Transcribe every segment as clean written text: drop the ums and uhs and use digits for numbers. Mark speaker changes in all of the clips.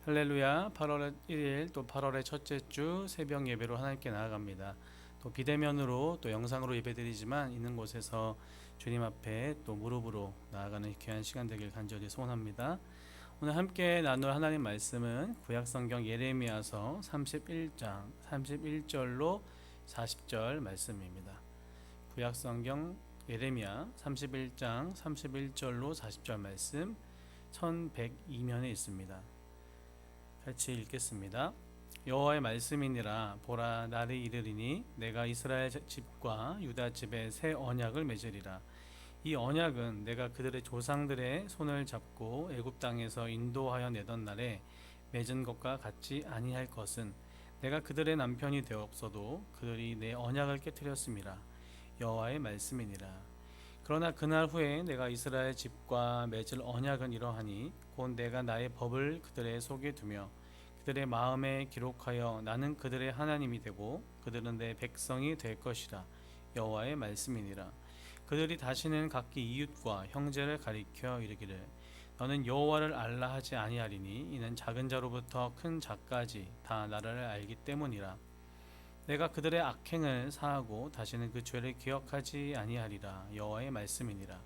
Speaker 1: 할렐루야. 8월 1일 또 8월의 첫째 주 새벽 예배로 하나님께 나아갑니다. 또 비대면으로 또 영상으로 예배드리지만 있는 곳에서 주님 앞에 또 무릎으로 나아가는 귀한 시간 되길 간절히 소원합니다. 오늘 함께 나눌 하나님 말씀은 구약성경 예레미야서 31장 31절로 40절 말씀입니다. 구약성경 예레미야 31장 31절로 40절 말씀 1102면에 있습니다. 같이 읽겠습니다. 여호와의 말씀이니라. 보라, 날이 이르리니 내가 이스라엘 집과 유다 집에 새 언약을 맺으리라. 이 언약은 내가 그들의 조상들의 손을 잡고 애굽 땅에서 인도하여 내던 날에 맺은 것과 같지 아니할 것은 내가 그들의 남편이 되었어도 그들이 내 언약을 깨뜨렸음이라. 여호와의 말씀이니라. 그러나 그날 후에 내가 이스라엘 집과 맺을 언약은 이러하니 곧 내가 나의 법을 그들의 속에 두며 그들의 마음에 기록하여 나는 그들의 하나님이 되고 그들은 내 백성이 될 것이라. 여호와의 말씀이니라. 그들이 다시는 각기 이웃과 형제를 가리켜 이르기를 너는 여호와를 알라 하지 아니하리니 이는 작은 자로부터 큰 자까지 다 나를 알기 때문이라. 내가 그들의 악행을 사하고 다시는 그 죄를 기억하지 아니하리라. 여호와의 말씀이니라.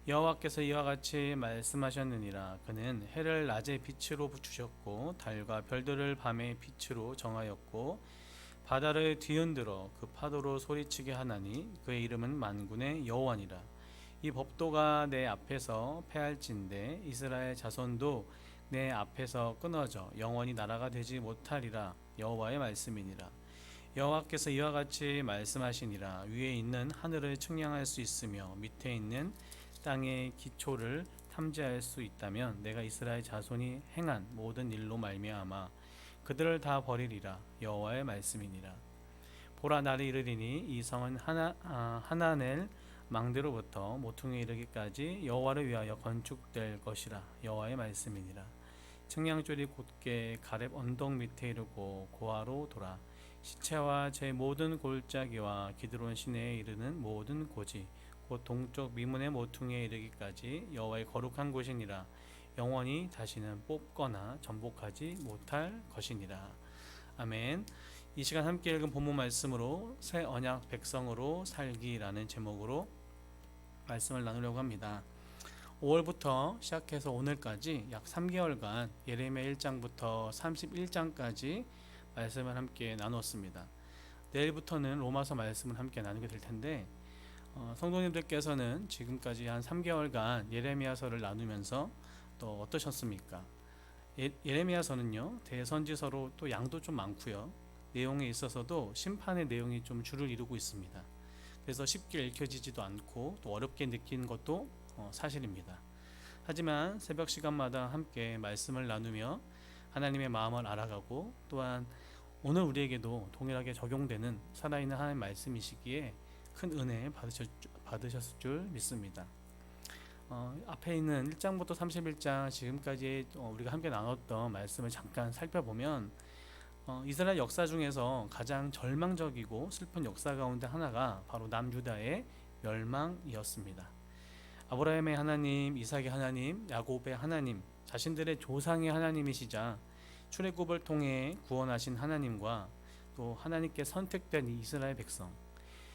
Speaker 1: 여호와께서 이와 같이 말씀하셨느니라. 그는 해를 낮의 빛으로 주셨고 달과 별들을 밤의 빛으로 정하였고 바다를 뒤흔들어 그 파도로 소리치게 하나니 그의 이름은 만군의 여호와니라. 이 법도가 내 앞에서 패할진대 이스라엘 자손도 내 앞에서 끊어져 영원히 나라가 되지 못하리라. 여호와의 말씀이니라. 여호와께서 이와 같이 말씀하시니라. 위에 있는 하늘을 측량할 수 있으며 밑에 있는 땅의 기초를 탐지할 수 있다면 내가 이스라엘 자손이 행한 모든 일로 말미암아 그들을 다 버리리라. 여호와의 말씀이니라. 보라, 날이 이르리니 이 성은 하나넬 망대로부터 모퉁이에 이르기까지 여호와를 위하여 건축될 것이라. 여호와의 말씀이니라. 측량줄이 곧게 가렙 언덕 밑에 이르고 고아로 돌아 시체와 제 모든 골짜기와 기드론 시내에 이르는 모든 고지 곧 동쪽 미문의 모퉁이에 이르기까지 여호와의 거룩한 곳이니라. 영원히 다시는 뽑거나 전복하지 못할 것이니라. 아멘. 이 시간 함께 읽은 본문 말씀으로 새 언약 백성으로 살기라는 제목으로 말씀을 나누려고 합니다. 5월부터 시작해서 오늘까지 약 3개월간 예레미야 1장부터 31장까지 말씀을 함께 나눴습니다. 내일부터는 로마서 말씀을 함께 나누게 될 텐데 성도님들께서는 지금까지 한 3개월간 예레미야서를 나누면서 또 어떠셨습니까? 예레미야서는요 대선지서로 또 양도 좀 많고요, 내용에 있어서도 심판의 내용이 좀 주를 이루고 있습니다. 그래서 쉽게 읽혀지지도 않고 또 어렵게 느끼는 것도 사실입니다. 하지만 새벽 시간마다 함께 말씀을 나누며 하나님의 마음을 알아가고 또한 오늘 우리에게도 동일하게 적용되는 살아있는 하나님의 말씀이시기에 큰 은혜 받으셨을 줄 믿습니다. 앞에 있는 1장부터 31장 지금까지 우리가 함께 나눴던 말씀을 잠깐 살펴보면 이스라엘 역사 중에서 가장 절망적이고 슬픈 역사 가운데 하나가 바로 남유다의 멸망이었습니다. 아브라함의 하나님, 이삭의 하나님, 야곱의 하나님, 자신들의 조상의 하나님이시자 출애굽을 통해 구원하신 하나님과 또 하나님께 선택된 이스라엘 백성,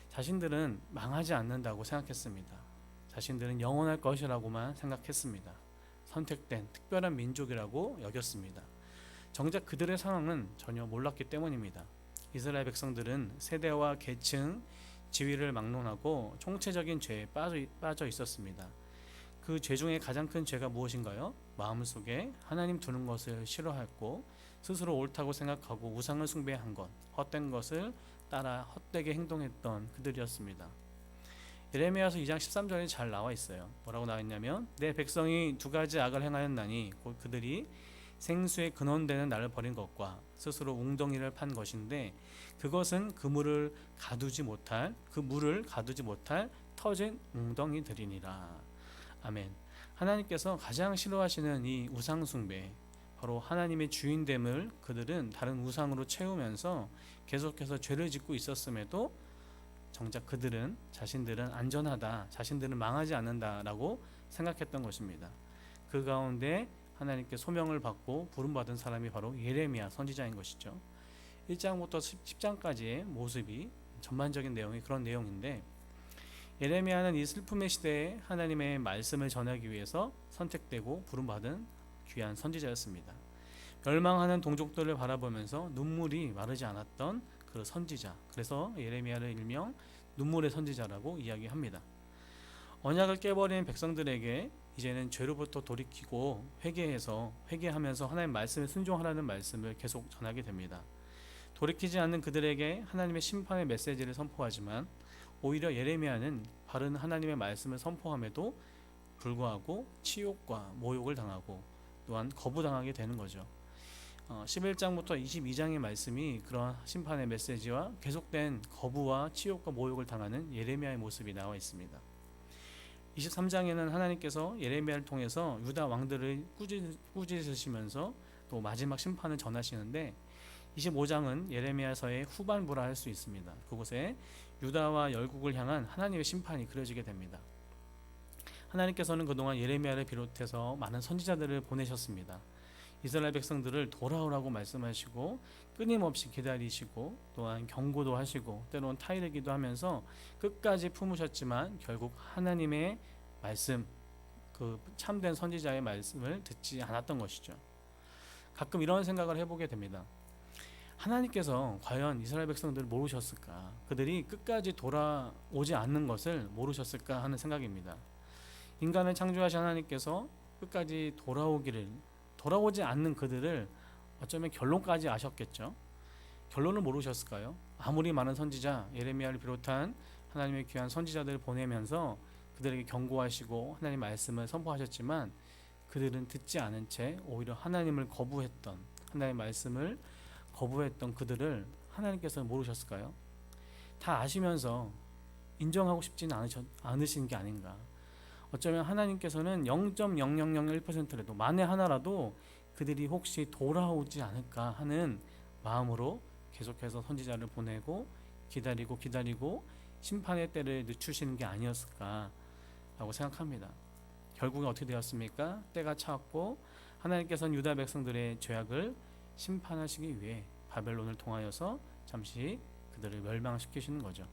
Speaker 1: 자신들은 망하지 않는다고 생각했습니다. 자신들은 영원할 것이라고만 생각했습니다. 선택된 특별한 민족이라고 여겼습니다. 정작 그들의 상황은 전혀 몰랐기 때문입니다. 이스라엘 백성들은 세대와 계층, 지위를 막론하고 총체적인 죄에 빠져 있었습니다. 그 죄 중에 가장 큰 죄가 무엇인가요? 마음속에 하나님 두는 것을 싫어했고 스스로 옳다고 생각하고 우상을 숭배한 것, 헛된 것을 따라 헛되게 행동했던 그들이었습니다. 예레미야서 2장 13절에 잘 나와 있어요. 뭐라고 나와 있냐면 내 백성이 두 가지 악을 행하였나니 곧 그들이 생수의 근원되는 나를 버린 것과 스스로 웅덩이를 판 것인데 그것은 그 물을 가두지 못할 터진 웅덩이들이니라. 아멘. 하나님께서 가장 싫어하시는 이 우상 숭배, 바로 하나님의 주인됨을 그들은 다른 우상으로 채우면서 계속해서 죄를 짓고 있었음에도 정작 그들은 자신들은 안전하다, 자신들은 망하지 않는다라고 생각했던 것입니다. 그 가운데 하나님께 소명을 받고 부름받은 사람이 바로 예레미야 선지자인 것이죠. 1장부터 10장까지의 모습이 전반적인 내용이 그런 내용인데, 예레미야는 이 슬픔의 시대에 하나님의 말씀을 전하기 위해서 선택되고 부름받은 귀한 선지자였습니다. 멸망하는 동족들을 바라보면서 눈물이 마르지 않았던 그 선지자, 그래서 예레미야를 일명 눈물의 선지자라고 이야기합니다. 언약을 깨버린 백성들에게 이제는 죄로부터 돌이키고 회개하면서 하나님 말씀에 순종하라는 말씀을 계속 전하게 됩니다. 돌이키지 않는 그들에게 하나님의 심판의 메시지를 선포하지만, 오히려 예레미야는 바른 하나님의 말씀을 선포함에도 불구하고 치욕과 모욕을 당하고 또한 거부당하게 되는 거죠. 11장부터 22장의 말씀이 그런 심판의 메시지와 계속된 거부와 치욕과 모욕을 당하는 예레미야의 모습이 나와 있습니다. 23장에는 하나님께서 예레미야를 통해서 유다 왕들을 꾸짖으시면서 또 마지막 심판을 전하시는데, 25장은 예레미야서의 후반부라 할 수 있습니다. 그곳에 유다와 열국을 향한 하나님의 심판이 그려지게 됩니다. 하나님께서는 그동안 예레미야를 비롯해서 많은 선지자들을 보내셨습니다. 이스라엘 백성들을 돌아오라고 말씀하시고 끊임없이 기다리시고 또한 경고도 하시고 때로는 타이르기도 하면서 끝까지 품으셨지만 결국 하나님의 말씀, 그 참된 선지자의 말씀을 듣지 않았던 것이죠. 가끔 이런 생각을 해보게 됩니다. 하나님께서 과연 이스라엘 백성들을 모르셨을까? 그들이 끝까지 돌아오지 않는 것을 모르셨을까 하는 생각입니다. 인간을 창조하신 하나님께서 끝까지 돌아오지 않는 그들을 어쩌면 결론까지 아셨겠죠. 결론을 모르셨을까요? 아무리 많은 선지자, 예레미야를 비롯한 하나님의 귀한 선지자들을 보내면서 그들에게 경고하시고 하나님 말씀을 선포하셨지만, 그들은 듣지 않은 채 오히려 하나님의 말씀을 거부했던 그들을 하나님께서는 모르셨을까요? 다 아시면서 인정하고 싶지는 않으신 게 아닌가. 어쩌면 하나님께서는 0.0001%라도 만에 하나라도 그들이 혹시 돌아오지 않을까 하는 마음으로 계속해서 선지자를 보내고 기다리고 심판의 때를 늦추시는 게 아니었을까라고 생각합니다. 결국에 어떻게 되었습니까? 때가 차왔고 하나님께서는 유다 백성들의 죄악을 심판하시기 위해 바벨론을 통하여서 잠시 그들을 멸망시키시는 거죠.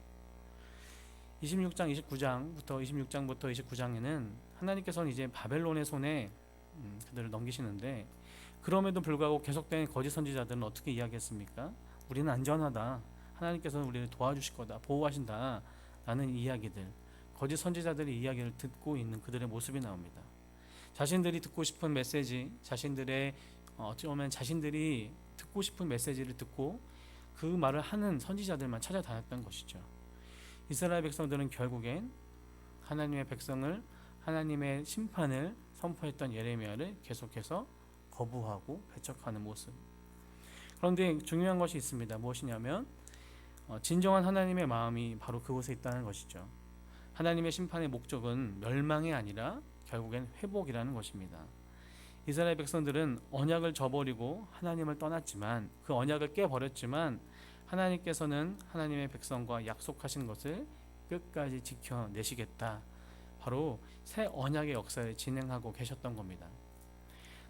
Speaker 1: 26장부터 29장에는 하나님께서는 이제 바벨론의 손에 그들을 넘기시는데, 그럼에도 불구하고 계속된 거짓 선지자들은 어떻게 이야기했습니까? 우리는 안전하다, 하나님께서는 우리를 도와주실 거다, 보호하신다 라는 이야기들, 거짓 선지자들의 이야기를 듣고 있는 그들의 모습이 나옵니다. 자신들이 듣고 싶은 메시지, 어쩌면 자신들이 듣고 싶은 메시지를 듣고 그 말을 하는 선지자들만 찾아다녔던 것이죠. 이스라엘 백성들은 결국엔 하나님의 백성을, 하나님의 심판을 선포했던 예레미야를 계속해서 거부하고 배척하는 모습. 그런데 중요한 것이 있습니다. 무엇이냐면 진정한 하나님의 마음이 바로 그곳에 있다는 것이죠. 하나님의 심판의 목적은 멸망이 아니라 결국엔 회복이라는 것입니다. 이스라엘 백성들은 언약을 저버리고 하나님을 떠났지만, 그 언약을 깨버렸지만 하나님께서는 하나님의 백성과 약속하신 것을 끝까지 지켜내시겠다, 바로 새 언약의 역사를 진행하고 계셨던 겁니다.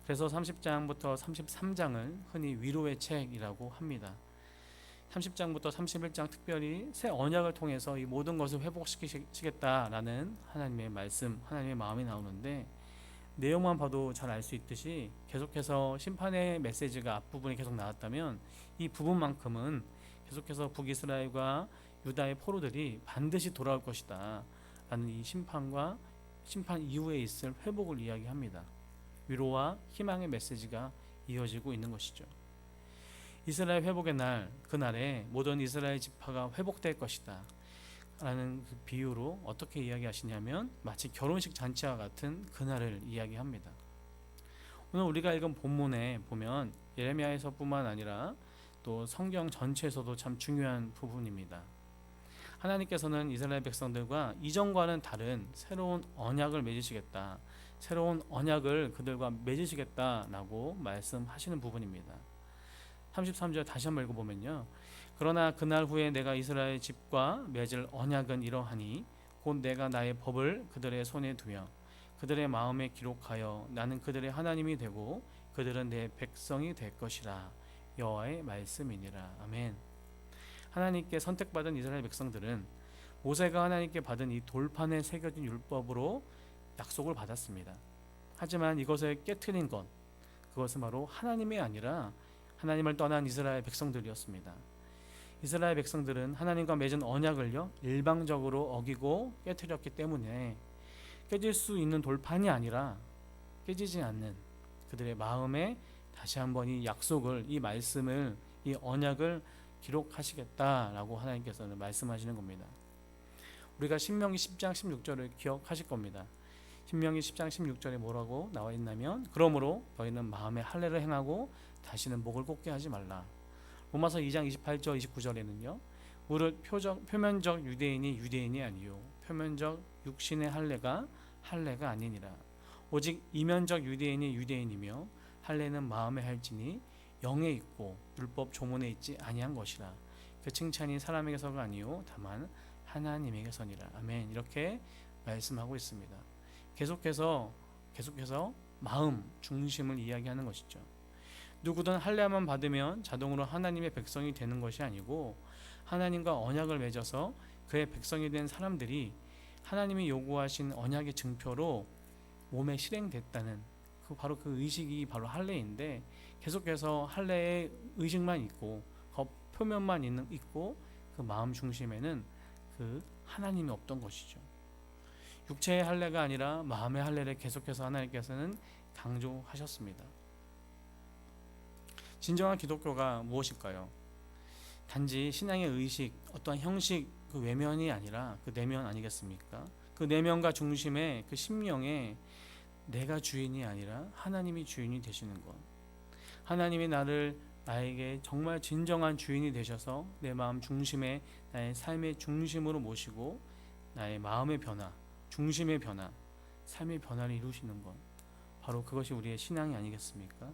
Speaker 1: 그래서 30장부터 33장을 흔히 위로의 책이라고 합니다. 30장부터 31장 특별히 새 언약을 통해서 이 모든 것을 회복시키시겠다라는 하나님의 말씀, 하나님의 마음이 나오는데, 내용만 봐도 잘 알 수 있듯이 계속해서 심판의 메시지가 앞부분에 계속 나왔다면, 이 부분만큼은 계속해서 북이스라엘과 유다의 포로들이 반드시 돌아올 것이다 라는 이 심판 이후에 있을 회복을 이야기합니다. 위로와 희망의 메시지가 이어지고 있는 것이죠. 이스라엘 회복의 날, 그날에 모든 이스라엘 지파가 회복될 것이다 라는 그 비유로 어떻게 이야기하시냐면, 마치 결혼식 잔치와 같은 그날을 이야기합니다. 오늘 우리가 읽은 본문에 보면 예레미야에서뿐만 아니라 또 성경 전체에서도 참 중요한 부분입니다. 하나님께서는 이스라엘 백성들과 이전과는 다른 새로운 언약을 맺으시겠다, 새로운 언약을 그들과 맺으시겠다라고 말씀하시는 부분입니다. 33절 다시 한번 읽어보면요, 그러나 그날 후에 내가 이스라엘 집과 맺을 언약은 이러하니 곧 내가 나의 법을 그들의 손에 두며 그들의 마음에 기록하여 나는 그들의 하나님이 되고 그들은 내 백성이 될 것이라. 여호와의 말씀이니라. 아멘. 하나님께 선택받은 이스라엘 백성들은 모세가 하나님께 받은 이 돌판에 새겨진 율법으로 약속을 받았습니다. 하지만 이것을 깨트린 것, 그것은 바로 하나님이 아니라 하나님을 떠난 이스라엘 백성들이었습니다. 이스라엘 백성들은 하나님과 맺은 언약을요 일방적으로 어기고 깨트렸기 때문에 깨질 수 있는 돌판이 아니라 깨지지 않는 그들의 마음에 다시 한번 이 약속을, 이 말씀을, 이 언약을 기록하시겠다라고 하나님께서는 말씀하시는 겁니다. 우리가 신명기 10장 16절을 기억하실 겁니다. 신명기 10장 16절에 뭐라고 나와 있냐면 그러므로 너희는 마음에 할례를 행하고 다시는 목을 곱게 하지 말라. 로마서 2장 28절 29절에는요 무릇 표면적 유대인이 유대인이 아니요 표면적 육신의 할례가 아니니라. 오직 이면적 유대인이 유대인이며 할례는 마음에 할지니 영에 있고 율법 조문에 있지 아니한 것이라. 그 칭찬이 사람에게서가 아니요 다만 하나님에게서니라. 아멘. 이렇게 말씀하고 있습니다. 계속해서 마음 중심을 이야기하는 것이죠. 누구든 할례만 받으면 자동으로 하나님의 백성이 되는 것이 아니고 하나님과 언약을 맺어서 그의 백성이 된 사람들이 하나님이 요구하신 언약의 증표로 몸에 실행됐다는 바로 그 의식이 바로 할례인데, 계속해서 할례의 의식만 있고 겉 표면만 있고 그 마음 중심에는 그 하나님이 없던 것이죠. 육체의 할례가 아니라 마음의 할례를 계속해서 하나님께서는 강조하셨습니다. 진정한 기독교가 무엇일까요? 단지 신앙의 의식, 어떠한 형식, 그 외면이 아니라 그 내면 아니겠습니까? 그 내면과 중심의 그 심령에 내가 주인이 아니라 하나님이 주인이 되시는 것. 하나님이 나에게 정말 진정한 주인이 되셔서 내 마음 중심에 나의 삶의 중심으로 모시고 나의 마음의 변화, 중심의 변화, 삶의 변화를 이루시는 것. 바로 그것이 우리의 신앙이 아니겠습니까?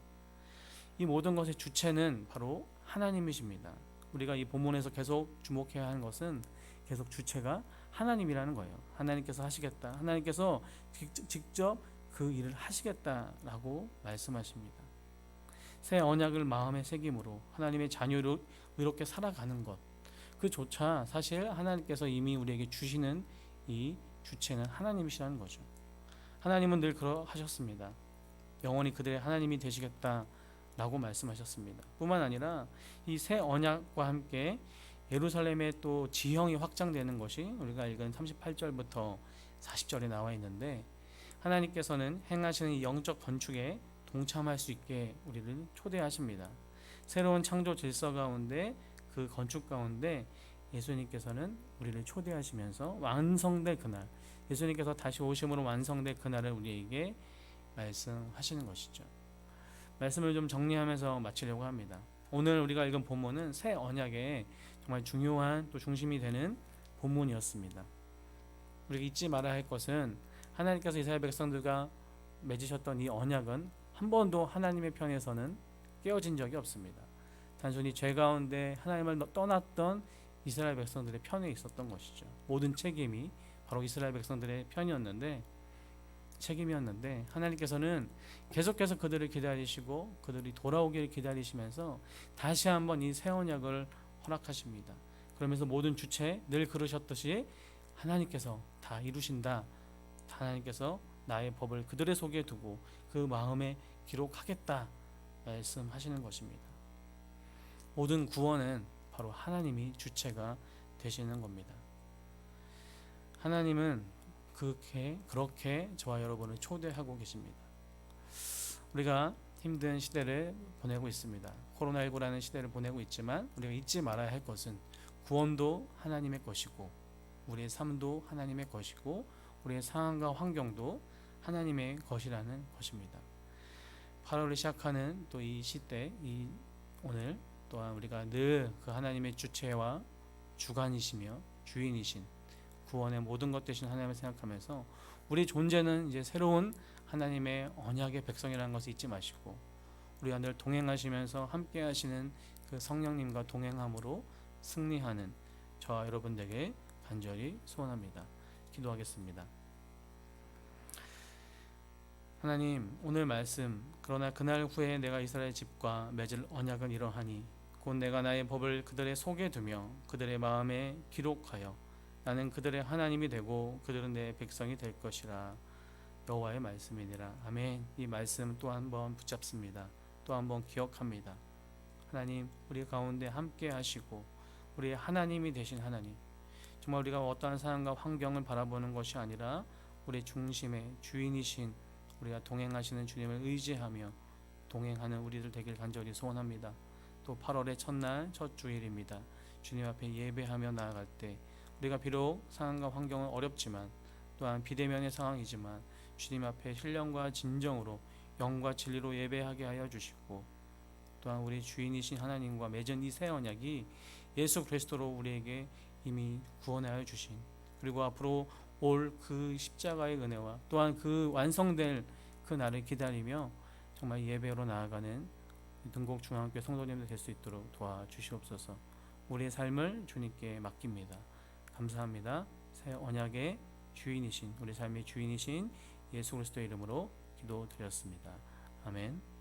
Speaker 1: 이 모든 것의 주체는 바로 하나님이십니다. 우리가 이 본문에서 계속 주목해야 하는 것은 계속 주체가 하나님이라는 거예요. 하나님께서 하시겠다. 하나님께서 직접 그 일을 하시겠다라고 말씀하십니다. 새 언약을 마음에 새김으로 하나님의 자녀로 의롭게 살아가는 것, 그조차 사실 하나님께서 이미 우리에게 주시는 이 주체는 하나님이시라는 거죠. 하나님은 늘 그러하셨습니다. 영원히 그들의 하나님이 되시겠다라고 말씀하셨습니다. 뿐만 아니라 이 새 언약과 함께 예루살렘의 또 지형이 확장되는 것이 우리가 읽은 38절부터 40절에 나와 있는데, 하나님께서는 행하시는 이 영적 건축에 동참할 수 있게 우리를 초대하십니다. 새로운 창조 질서 가운데, 그 건축 가운데 예수님께서는 우리를 초대하시면서 완성될 그날, 예수님께서 다시 오심으로 완성될 그날을 우리에게 말씀하시는 것이죠. 말씀을 좀 정리하면서 마치려고 합니다. 오늘 우리가 읽은 본문은 새 언약의 정말 중요한 또 중심이 되는 본문이었습니다. 우리가 잊지 말아야 할 것은 하나님께서 이스라엘 백성들과 맺으셨던 이 언약은 한 번도 하나님의 편에서는 깨어진 적이 없습니다. 단순히 죄 가운데 하나님을 떠났던 이스라엘 백성들의 편에 있었던 것이죠. 모든 책임이 바로 이스라엘 백성들의 책임이었는데 하나님께서는 계속해서 그들을 기다리시고 그들이 돌아오기를 기다리시면서 다시 한번 이 새 언약을 허락하십니다. 그러면서 모든 주체, 늘 그러셨듯이 하나님께서 다 이루신다. 하나님께서 나의 법을 그들의 속에 두고 그 마음에 기록하겠다 말씀하시는 것입니다. 모든 구원은 바로 하나님이 주체가 되시는 겁니다. 하나님은 그렇게 저와 여러분을 초대하고 계십니다. 우리가 힘든 시대를 보내고 있습니다. 코로나19라는 시대를 보내고 있지만 우리가 잊지 말아야 할 것은 구원도 하나님의 것이고 우리의 삶도 하나님의 것이고 우리의 상황과 환경도 하나님의 것이라는 것입니다. 8월을 시작하는 또 이 시대, 오늘 또한 우리가 늘 그 하나님의 주체와 주관이시며 주인이신 구원의 모든 것 되신 하나님을 생각하면서 우리 존재는 이제 새로운 하나님의 언약의 백성이라는 것을 잊지 마시고 우리가 늘 동행하시면서 함께 하시는 그 성령님과 동행함으로 승리하는 저와 여러분들에게 간절히 소원합니다. 기도하겠습니다. 하나님, 오늘 말씀, 그러나 그날 후에 내가 이스라엘 집과 맺을 언약은 이러하니 곧 내가 나의 법을 그들의 속에 두며 그들의 마음에 기록하여 나는 그들의 하나님이 되고 그들은 내 백성이 될 것이라. 여호와의 말씀이니라. 아멘. 이 말씀 또 한 번 붙잡습니다. 또 한 번 기억합니다. 하나님, 우리 가운데 함께 하시고 우리의 하나님이 되신 하나님, 정말 우리가 어떠한 상황과 환경을 바라보는 것이 아니라 우리 중심의 주인이신 우리가 동행하시는 주님을 의지하며 동행하는 우리들 되길 간절히 소원합니다. 또 8월의 첫날 첫 주일입니다. 주님 앞에 예배하며 나아갈 때 우리가 비록 상황과 환경은 어렵지만 또한 비대면의 상황이지만 주님 앞에 신령과 진정으로 영과 진리로 예배하게 하여 주시고, 또한 우리 주인이신 하나님과 맺은 이 새 언약이 예수 그리스도로 우리에게 이미 구원하여 주신, 그리고 앞으로 올 그 십자가의 은혜와 또한 그 완성될 그 날을 기다리며 정말 예배로 나아가는 등곡 중앙교회 성도님들 될 수 있도록 도와주시옵소서. 우리의 삶을 주님께 맡깁니다. 감사합니다. 새 언약의 주인이신, 우리 삶의 주인이신 예수 그리스도의 이름으로 기도드렸습니다. 아멘.